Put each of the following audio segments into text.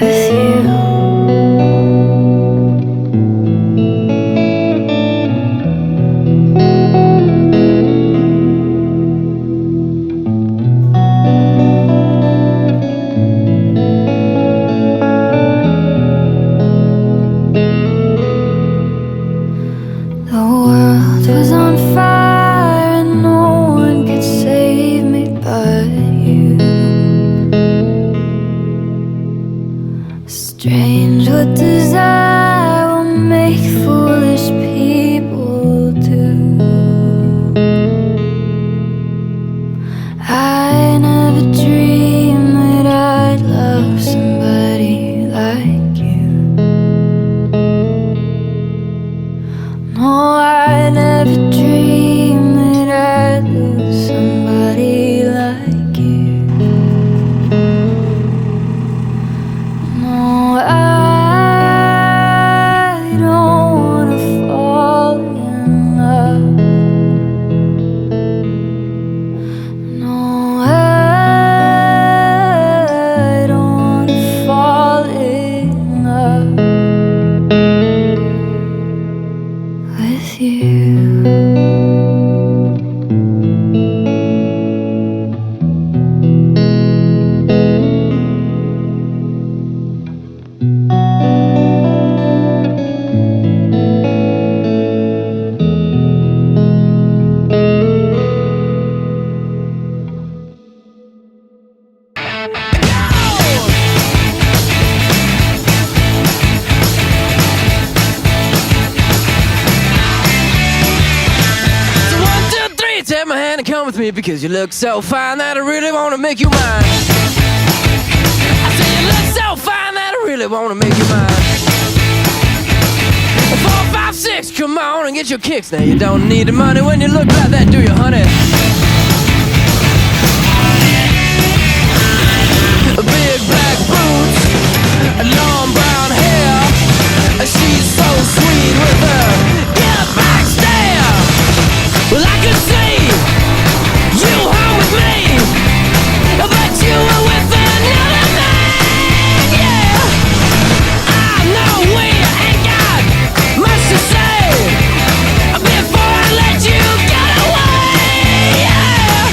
with you. The world was on fire and no one could save me but you. Strange what desire will make foolish people do. I never dreamed that I'd love somebody like you. No, I never dreamed that I'd lose somebody like you. No, I don't wanna fall in love. No, I don't wanna fall in love with you. Take my hand and come with me because you look so fine that I really wanna make you mine. I say you look so fine that I really wanna make you mine. 4, 5, 6, come on and get your kicks. Now you don't need the money when you look like that, do you, honey? Big black boots, long brown hair. She's so sweet with her get back stare. Well, I could see you home with me, but you were with another man, yeah. I know we ain't got much to say before I let you get away, yeah.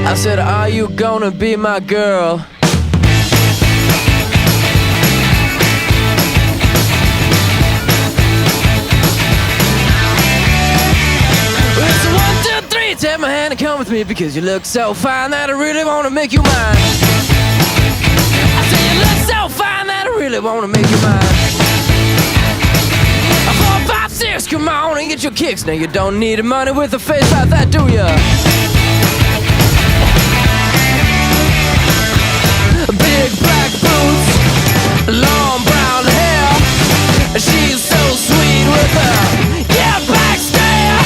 I said, are you gonna be my girl? Take my hand and come with me because you look so fine that I really wanna make you mine. I say you look so fine that I really wanna make you mine. 4, 5, 6, come on and get your kicks. Now you don't need the money with a face like that, do ya? Big black boots, long brown hair. She's so sweet with her get back stare.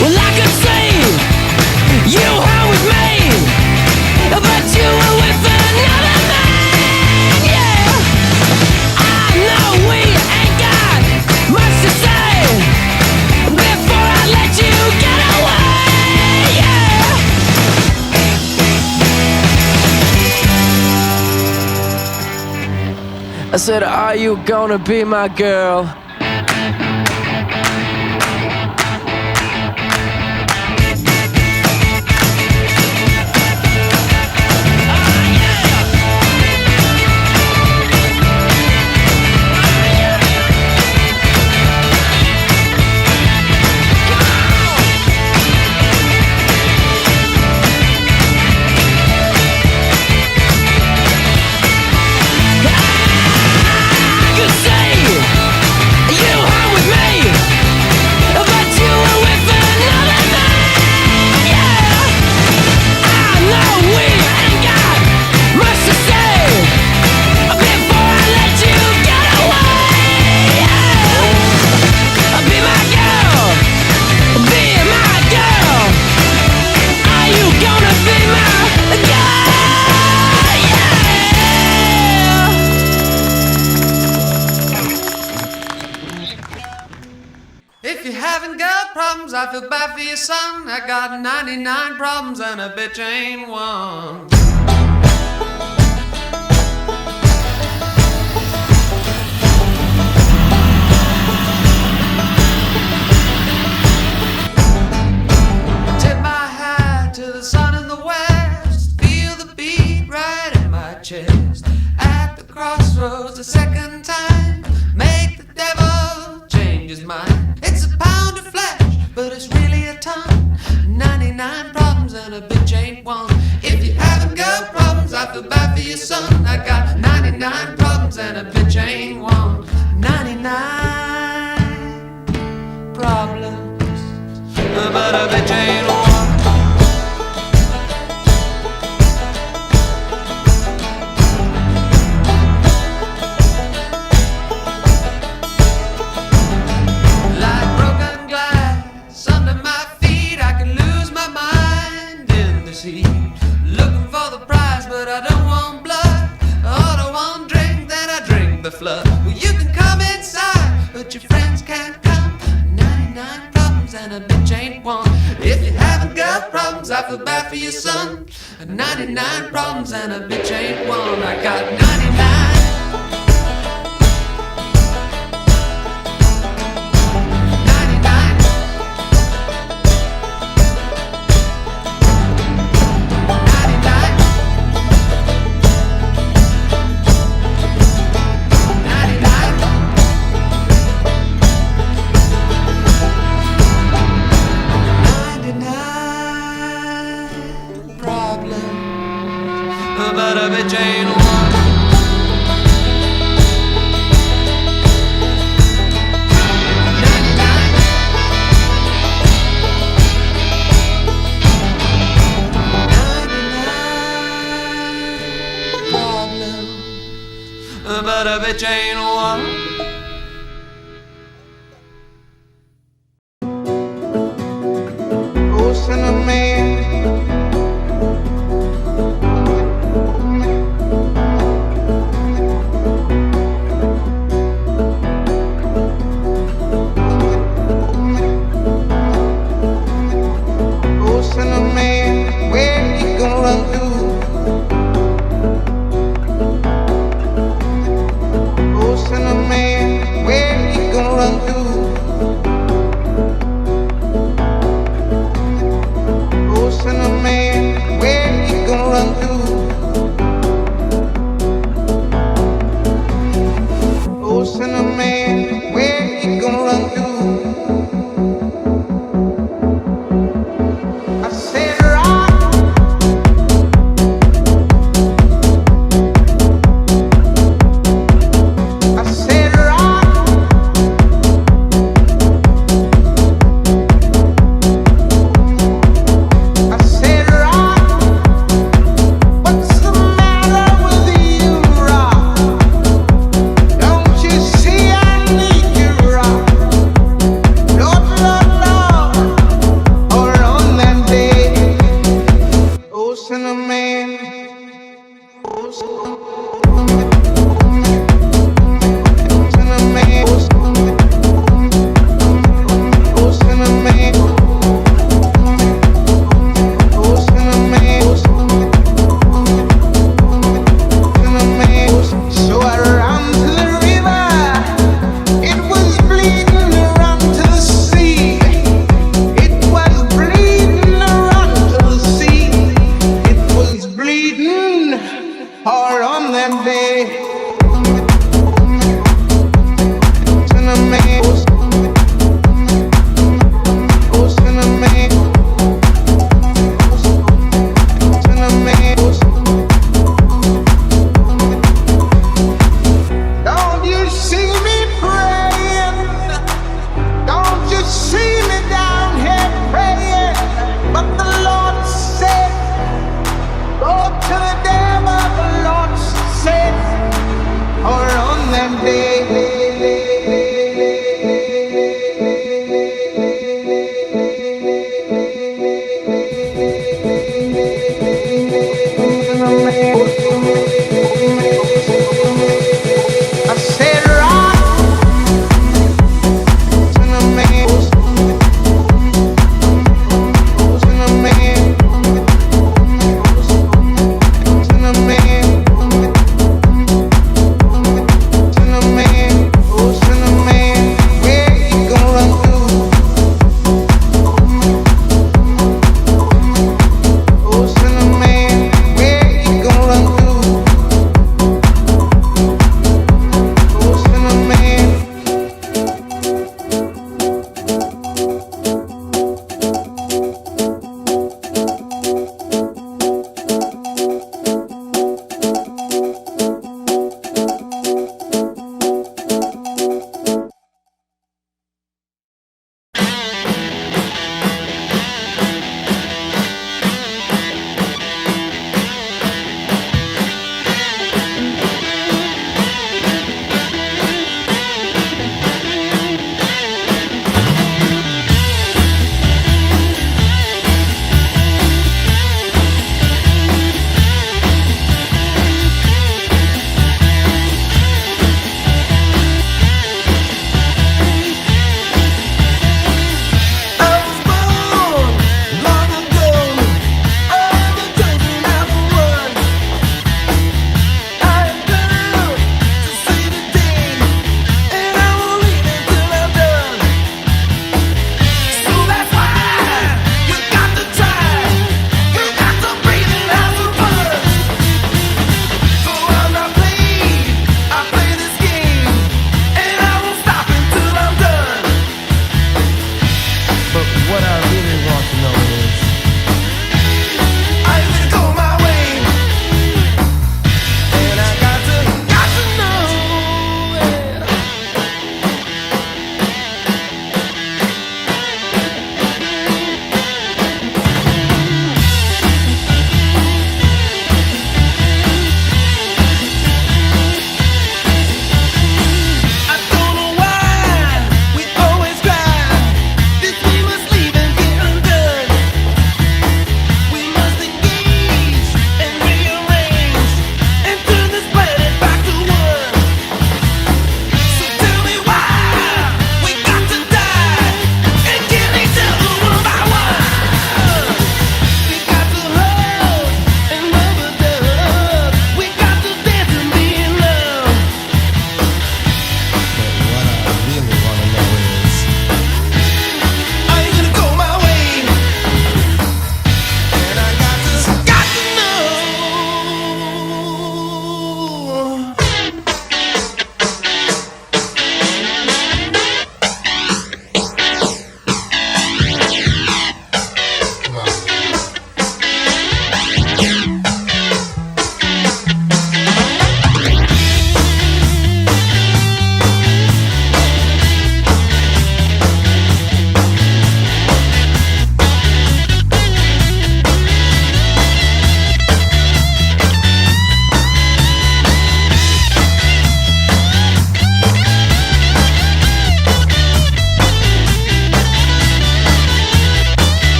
Well, I could see you home with me, but you were with another man, yeah. I know we ain't got much to say before I let you get away, yeah. I said, are you gonna be my girl? I feel bad for your son. I got 99 problems and a bitch ain't one. Tip my hat to the sun in the west. Feel the beat right in my chest. At the crossroads a second time. Make the devil change his mind. It's a pound of flesh, but it's really a ton. 99 problems and a bitch ain't one. If you haven't got problems, I feel bad for your son. I got 99 problems and a bitch ain't one. 99 problems, but a bitch ain't one. Like broken glass under my feet, I can lose my mind in the sea. Looking for the prize, but I don't want blood. All I want drink, then I drink the flood. Well, you can come inside, but your friends can't come. 99 problems and a bitch ain't one. If you haven't got problems, I feel bad for your son. 99 problems and a bitch ain't one. I got 99. 99 problems, but a bitch ain't one. 99 problems, but a bitch ain't one. Hard on that day.